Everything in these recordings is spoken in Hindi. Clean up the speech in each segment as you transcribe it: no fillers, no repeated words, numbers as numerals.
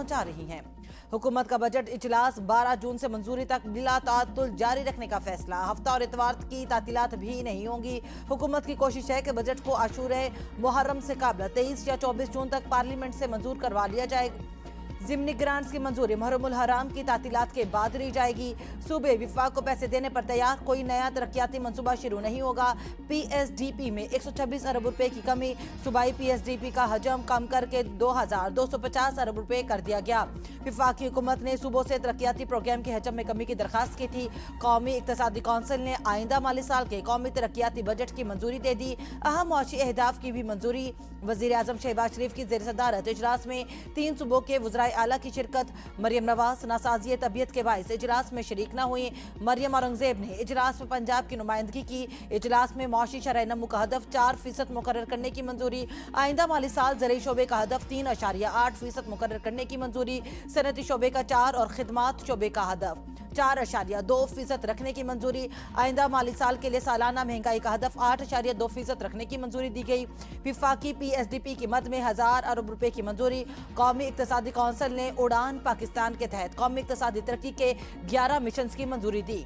पहुंचा रही हैं। हुकूमत का बजट इजलास 12 जून से मंजूरी तक बिला तातुल जारी रखने का फैसला। हफ्ता और इतवार की तातीलात भी नहीं होंगी। हुकूमत की कोशिश है कि बजट को आशूरे मुहर्रम से कबल 23 या 24 जून तक पार्लियामेंट से मंजूर करवा लिया जाएगा। जिमनी ग्रांट्स की मंजूरी मुहर्रमुल हराम की तातीलात के बाद ली जाएगी। सूबे विफाक को पैसे देने पर तैयार, कोई नया तरक्याती मंसूबा शुरू नहीं होगा। पीएसडीपी में 126 अरब रुपए की कमी, सूबाई पीएसडीपी का हजम कम करके 2250 अरब रुपए कर दिया गया। विफाकी हुकूमत ने सूबों से तरक्याती प्रोग्राम के हजम में कमी की दरखास्त की थी। कौमी इक्तसादी कौंसिल ने आइंदा माली साल के कौमी तरक्याती बजट की मंजूरी दे दी। अहम मुआशी अहदाफ की भी मंजूरी। वजीर आजम शहबाज शरीफ की जेर सदारत इजलास में 3 सूबों के वज़राए आला की शिरकत। मरियम नवाज नासाजी तबीयत के बायस इजलास में शरीक न हुई। मरियम औरंगजेब ने इजलास में पंजाब की नुमाइंदगी की। इजलास में मुआशी शरह नमू का हदफ 4% मुकर्रर करने की मंजूरी। आइंदा माली साल ज़रई शोबे का हदफ 3.8% मुकर्रर करने की मंजूरी। सनती शोबे का 4 और खिदमात शोबे का हदफ 4.2% रखने की मंजूरी। आइंदा माली साल के लिए सालाना महंगाई का हदफ 8.2% रखने की मंजूरी दी गई। विफाकी पीएसडीपी की मद में 1000 अरब रुपए की मंजूरी। कौमी इक्तसादी कौंसिल ने उड़ान पाकिस्तान के तहत कौमी इक्तसादी तरक्की के 11 मिशन की मंजूरी दी।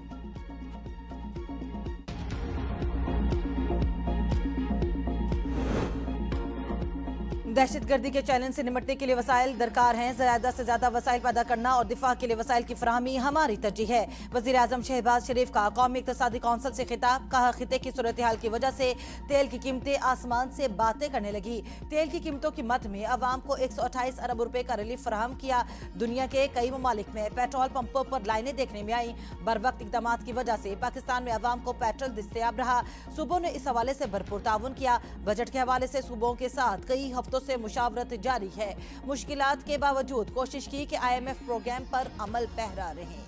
दहशतगर्दी के चैलेंज से निपटने के लिए वसाइल दरकार हैं। ज्यादा से ज्यादा वसाइल पैदा करना और दिफा के लिए वसाइल की फराहमी हमारी तरजीह है। वजीर आजम शहबाज शरीफ का कौमी इक्तसादी कौंसिल से खिताब। कहा, खिते की सूरत हाल की वजह से तेल की कीमतें आसमान से बातें करने लगी। तेल की कीमतों की मद में अवाम को 128 अरब रुपए का रिलीफ फराहम किया। दुनिया के कई ममालिक में पेट्रोल पंपों पर लाइनें देखने में आई। बर वक्त इकदाम की वजह से पाकिस्तान में अवाम को पेट्रोल दस्तयाब रहा। सूबों ने इस हवाले से भरपूर ताउन किया। बजट के हवाले से सूबों के साथ कई हफ्तों से मुशावरत जारी है। मुश्किलात के बावजूद कोशिश की कि IMF प्रोग्राम पर अमल पैरा रहे।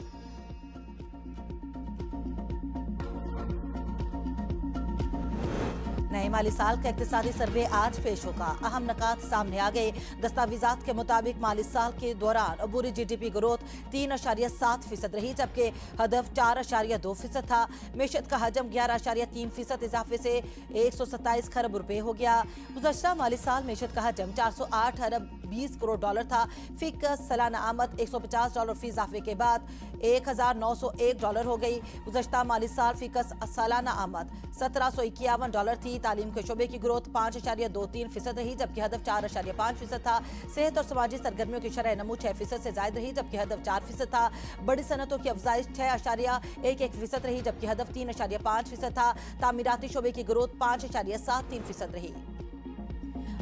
नए माली साल का इक्तिसादी सर्वे आज पेश होगा। अहम नकात सामने आ गए। दस्तावेजात के मुताबिक माली साल के दौरान अबूरी GDP ग्रोथ 3.7% रही, जबकि हदफ 4.2% था। मेशत का हजम 11.3% इजाफे से 127 खरब रुपए हो गया। गुज़श्ता माली साल मेशत का हजम 408 अरब 20 करोड़ डॉलर था। फिक्स सालाना आमद $150 फी इजाफे के बाद 1901 डॉलर हो गई। गुज़श्ता माली साल फिक्स सालाना आमद $1751 थी। तालीम के शोबे की ग्रोथ 5.23% रही, जबकि हदफ 4.5% था। सेहत और समाजी सरगर्मियों की शरह नमू 6% से ज्यादा रही, जबकि हदफ 4% था। बड़ी सनतों की अफजाइश 6.11% रही, जबकि हदफ 3.5% था। तामीराती शोबे की ग्रोथ 5.73% रही।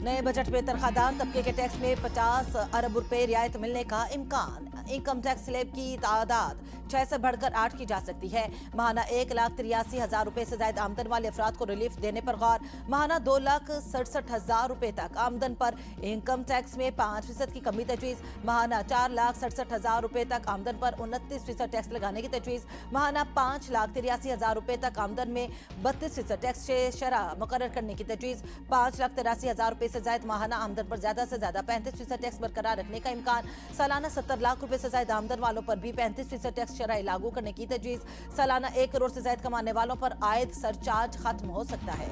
नए बजट में तनख्वाहदार तबके के टैक्स में 50 अरब रुपए रियायत मिलने का इम्कान। इनकम टैक्स स्लैब की तादाद 6 से बढ़कर 8 की जा सकती है। माहाना 1,83,000 रुपए से ज्यादा आमदन वाले अफराद को रिलीफ देने पर गौर। माहाना 2,67,000 रुपए तक आमदन पर इनकम टैक्स में 5% की कमी तजवीज़। माहाना 4,67,000 रुपए तक आमदन पर 29% टैक्स लगाने की तजवीज़। माहाना 5,83,000 रुपए तक आमदन में 32% टैक्स शरह मुकर्रर करने की तजवीज़। 5,83,000 रुपए से ज्यादा माहाना आमदन पर ज्यादा से ज्यादा 35% टैक्स बरकरार रखने का इम्कान। सालाना 70 लाख रुपए से ज्यादा आमदन वालों पर भी 35% टैक्स शरह लागू करने की तजवीज़। सालाना 1 करोड़ से ज्यादा कमाने वालों पर आयद सरचार्ज खत्म हो सकता है।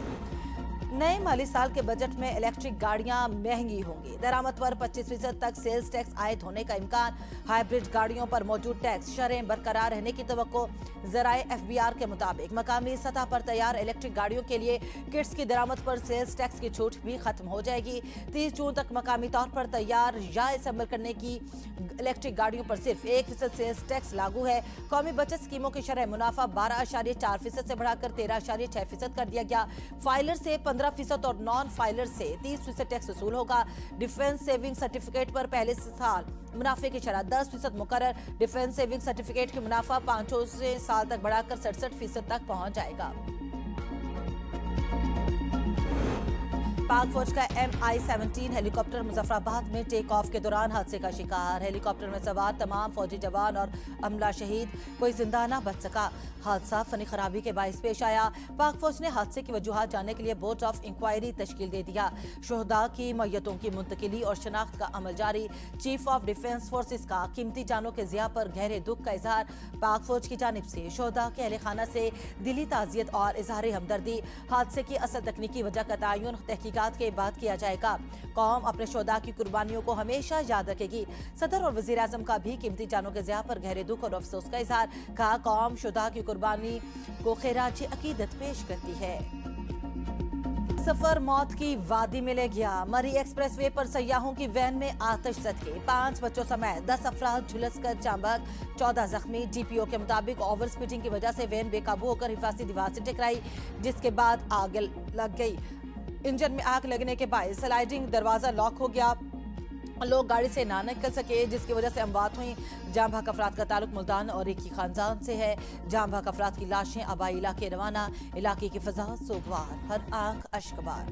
नए माली साल के बजट में इलेक्ट्रिक गाड़ियां महंगी होंगी। दरामद पर 25% तक सेल्स टैक्स आयद होने का इम्कान। हाइब्रिड गाड़ियों पर मौजूद टैक्स शरह बरकरार रहने की तवक्को। ज़राए FBR के मुताबिक मकामी सतह पर तैयार इलेक्ट्रिक गाड़ियों के लिए किट्स की दरामद पर सेल्स टैक्स की छूट भी खत्म हो जाएगी। 30 जून तक मकामी तौर पर तैयार या असेंबल करने की इलेक्ट्रिक गाड़ियों पर सिर्फ 1% सेल्स टैक्स लागू है। कौमी बचत स्कीमों की शरह मुनाफा 12.4% से बढ़ाकर 13.6% कर दिया गया। फाइलर से 15% और नॉन फाइलर से 30% टैक्स वसूल होगा। डिफेंस सेविंग सर्टिफिकेट पर पहले साल मुनाफे की शरह 10% मुकर्रर। डिफेंस सेविंग सर्टिफिकेट की मुनाफा 5 साल तक बढ़ाकर 67% तक पहुंच जाएगा। पाक फौज का MI-17 हेलीकॉप्टर मुजफ्फराबाद में टेक ऑफ के दौरान हादसे का शिकार। हेलीकॉप्टर में सवार तमाम फौजी जवान और अमला शहीद, कोई जिंदा न बच सका। हादसा फनी खराबी के बायस पेश आया। पाक फौज ने हादसे की वजूहात जानने के लिए बोर्ड ऑफ इंक्वायरी तश्कील दे दिया। शोहदा की मैयतों की मुंतकिली और शनाख्त का अमल जारी। चीफ ऑफ डिफेंस फोर्सेस का कीमती जानों के ज़िया पर गहरे दुख का इजहार। पाक फौज की जानिब से शोहदा के अहल खाना से दिली ताज़ियत और इजहार हमदर्दी। हादसे की असल तकनीकी वजह का तयन तहकीकात तहकीकात के बाद किया जाएगा। कौम अपने शोधा की कुर्बानियों को हमेशा याद रखेगी। सदर और वजीर आजम का भी कीमती जानों के ज़िया पर गहरे दुख और अफसोस का इजहार। कहा, कौम शोधा की कुर्बानी को खैराज अकीदत पेश करती है। सफर मौत की वादी में ले गया। मरी एक्सप्रेसवे पर सयाहों की वैन में आतिश झटके, 5 बच्चों समेत 10 अफराद झुलसकर चांबक, 14 जख्मी। डीपीओ के मुताबिक ओवर स्पीडिंग की वजह से वैन बेकाबू होकर हिफाजती दीवार से टकराई, जिसके बाद आग लग गई। इंजन में आग लगने के बाद स्लाइडिंग दरवाजा लॉक हो गया। लोग गाड़ी से ना निकल सके, जिसकी वजह से अमवात हुई। जाम भाग अफराद का ताल्लुक मुल्तान और एक ही खानदान से है। जाम भाग अफराद की लाशें आबाई इलाके रवाना। इलाके की फिजा सोगवार, हर आंख अश्कबार।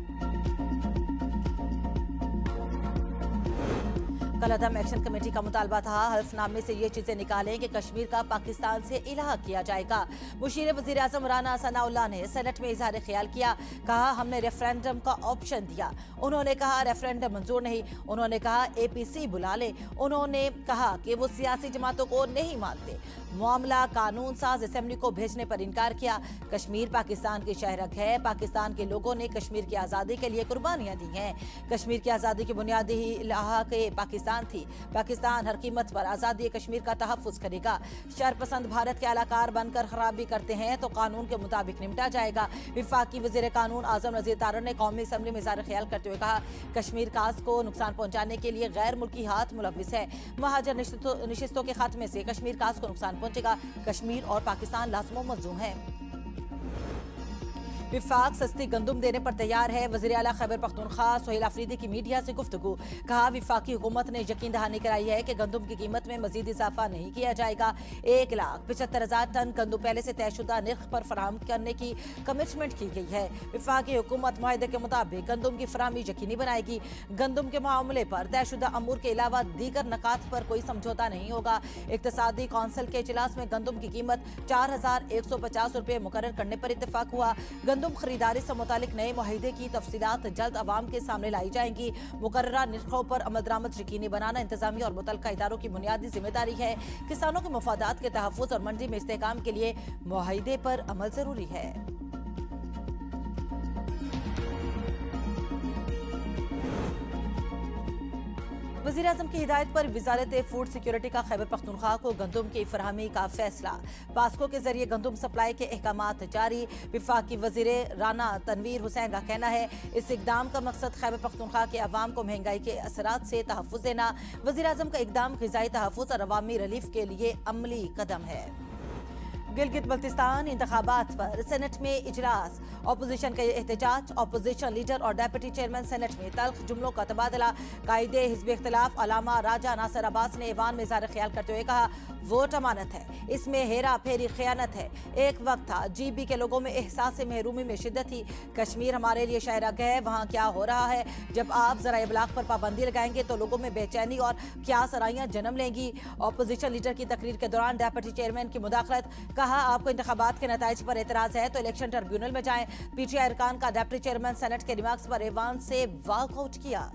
कलअदम एक्शन कमेटी का मुतालबा था, हल्फनामे से ये चीजें निकालें कि कश्मीर का पाकिस्तान से इलाहा किया जाएगा। मुशीर वजीर आजम राना सनाउल्लाह ने सेनेट में इजहार ख्याल किया। कहा, हमने रेफरेंडम का ऑप्शन दिया। उन्होंने कहा रेफरेंडम मंजूर नहीं। उन्होंने कहा APC बुला ले। उन्होंने कहा कि वो सियासी जमातों को नहीं मानते। मामला कानून साज असेंबली को भेजने पर इनकार किया। कश्मीर पाकिस्तान की शहरक है। पाकिस्तान के लोगों ने कश्मीर की आज़ादी के लिए कुर्बानियां दी हैं। कश्मीर की आज़ादी की बुनियादी ही इलाहा के पाकिस्तान थी। पाकिस्तान हर कीमत पर आज़ादी कश्मीर का तहफ़्फ़ुज़ करेगा। शरपसंद भारत के अलाकार बनकर खराबी करते हैं तो कानून के मुताबिक निपटा जाएगा। वफाकी वज़ीर कानून आज़म नज़ीर तारड़ ने कौमी असम्बली में इज़हार ख्याल करते हुए कहा, कश्मीर काज को नुकसान पहुंचाने के लिए गैर मुल्की हाथ मुलविस है। महाजर नशिस्तों के खात्मे से कश्मीर काज को नुकसान पहुंचेगा। कश्मीर और पाकिस्तान लाज़िम मलज़ूम है। विफाक सस्ती गंदुम देने पर तैयार है। वज़ीर आला खैबर पख्तूनख्वा सोहेल अफरीदी की मीडिया से गुफ्तगू। कहा, विफाकी हुकूमत ने यकीन दहानी कराई है कि गंदुम की कीमत में मजीद इजाफा नहीं किया जाएगा। 1,75,000 टन गंदुम पहले से तयशुदा निर्ख पर फराहम करने की कमिटमेंट की गई है। विफाकी हुकूमत मुआहदे के मुताबिक गंदुम की फराहमी यकीनी बनाएगी। गंदुम के मामले पर तयशुदा अमूर के अलावा दीगर नकात पर कोई समझौता नहीं होगा। इक्तसादी कौंसिल के इजलास में गंदुम की कीमत 4,150 रुपये मुकर्रर करने पर इत्तेफाक हुआ। गंदुम खरीदारी से मुतालिक नए मुआहिदे की तफसीलात जल्द अवाम के सामने लाई जाएंगी। मुकर्ररा निर्खों पर अमल दरामद यकीनी बनाना इंतजामिया और मुतल्लिका इदारों की बुनियादी जिम्मेदारी है। किसानों के मफादात के तहफ़्फ़ुज़ और मंडी में इस्तेहकाम के लिए मुआहिदे पर अमल जरूरी है। वज़ीर आज़म की हिदायत पर वज़ारत फूड सिक्योरिटी का खैबर पख्तूनख्वा को गंदुम की फराहमी का फैसला। पास्को के जरिए गंदुम सप्लाई के अहकामात जारी। वफाकी वज़ीर राना तनवीर हुसैन का कहना है, इस इकदाम का मकसद खैबर पख्तूनख्वा के अवाम को महंगाई के असरात से तहफ़्फ़ुज़ देना। वज़ीर आज़म का इकदाम ग़िज़ाई तहफ़्फ़ुज़ और अवामी रिलीफ के लिए अमली कदम है। गिलगित बल्तिस्तान इंतखाबात पर सेनेट में इजलास। अपोजिशन का एहतजाज। अपोजिशन लीडर और डेप्यूटी चेयरमैन सेनेट में तल्ख जुमलों का तबादला। कायदे हिज़्ब इख्तिलाफ अलामा राजा नासिर अब्बास ने ईवान में इज़हार ख्याल करते हुए कहा, वोट अमानत है, इसमें हेरा फेरी खयानत है। एक वक्त था GB के लोगों में एहसास महरूमी में शिद्दत थी। कश्मीर हमारे लिए शहरग है, वहाँ क्या हो रहा है। जब आप ज़रा इब्लाग पर पाबंदी लगाएंगे तो लोगों में बेचैनी और क्या सराइयाँ जन्म लेंगी। अपोजिशन लीडर की तकरीर के दौरान डेप्यूटी चेयरमैन की मुदाखलत। कहा, आपको इंतखाबात के नताइज पर एतराज़ है तो इलेक्शन ट्रिब्यूनल में जाएं। PTI अरकान का डेप्यूटी चेयरमैन सेनेट के रिमार्क्स पर ईवान से वॉकआउट किया।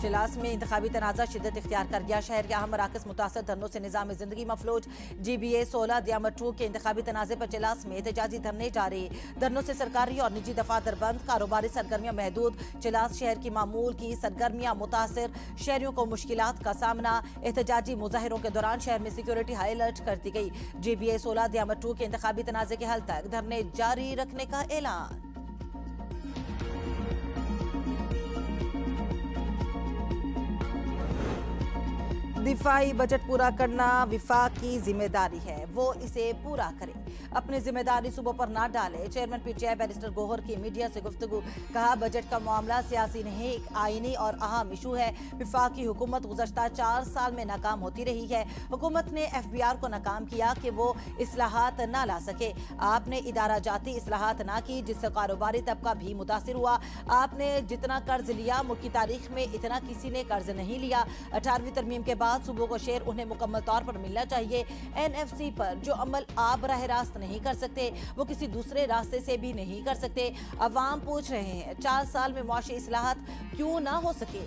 इजलास में इंतखाबी तनाज़ा शिद्दत इख्तियार कर गया। शहर के अहम मराकज़ मुतासर धरनों से निज़ाम ज़िंदगी मफलूज। GBA 16 दियामत 2 के इंतखाबी तनाज़े पर इजलास में एहतजाजी धरने जारी। धरनों से सरकारी और निजी दफातर बंद, कारोबारी सरगर्मियाँ महदूद। इजलास शहर की मामूल की सरगर्मियाँ मुतासर, शहरियों को मुश्किलात का सामना। एहतजाजी मुजाहिरों के दौरान शहर में सिक्योरिटी हाई अलर्ट कर दी गई। GBA 16 दियामत 2 के इंतखाबी तनाज़े के हल तक धरने जारी रखने का ऐलान। दिफाई बजट पूरा करना विफाक की जिम्मेदारी है, वो इसे पूरा करे। अपनी जिम्मेदारी सुबह पर ना डाले। चेयरमैन PTI बैरिस्टर गोहर की मीडिया से गुफ्तगू। कहा, बजट का मामला सियासी नहीं, एक आईनी और अहम इशू है। विफाकी हुकूमत गुज़श्ता 4 साल में नाकाम होती रही है। हुकूमत ने FBR को नाकाम किया कि वो इस्लाहात ना ला सके। आपने इदारा जाती इस्लाहात ना की, जिससे कारोबारी तबका भी मुतासिर हुआ। आपने जितना कर्ज लिया, मुल्क की तारीख में इतना किसी ने कर्ज नहीं लिया। 18वीं तरमीम के बाद सूबों को शेयर उन्हें मुकम्मल तौर पर मिलना चाहिए। NFC पर जो अमल आप बराह रास्त नहीं कर सकते, वो किसी दूसरे रास्ते से भी नहीं कर सकते। अवाम पूछ रहे हैं, 4 साल में मुआशी इस्लाहात क्यों ना हो सके।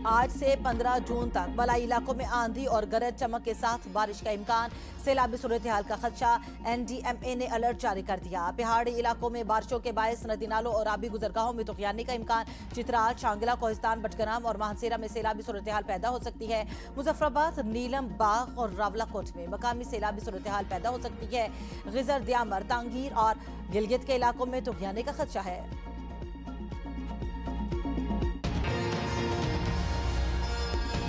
आज से 15 जून तक बलाई इलाकों में आंधी और गरज चमक के साथ बारिश का इम्कान। सैलाबी सूरत हाल का खदशा, एनडीएमए ने अलर्ट जारी कर दिया। पहाड़ी इलाकों में बारिशों के बायस नदी नालों और आबी गुजरगाहों में तूफानी का इम्कान। चित्राल, शांगिला, कोहिस्तान, बटग्राम और मानसेरा में सैलाबी सूरत हाल पैदा हो सकती है। मुजफ्फराबाद, नीलम, बाग और रावलाकोट में मकामी सैलाबी सूरत हाल पैदा हो सकती है। गिजर, दियामर, तांगीर और गिलगित के इलाकों में तूफानी का खदशा है।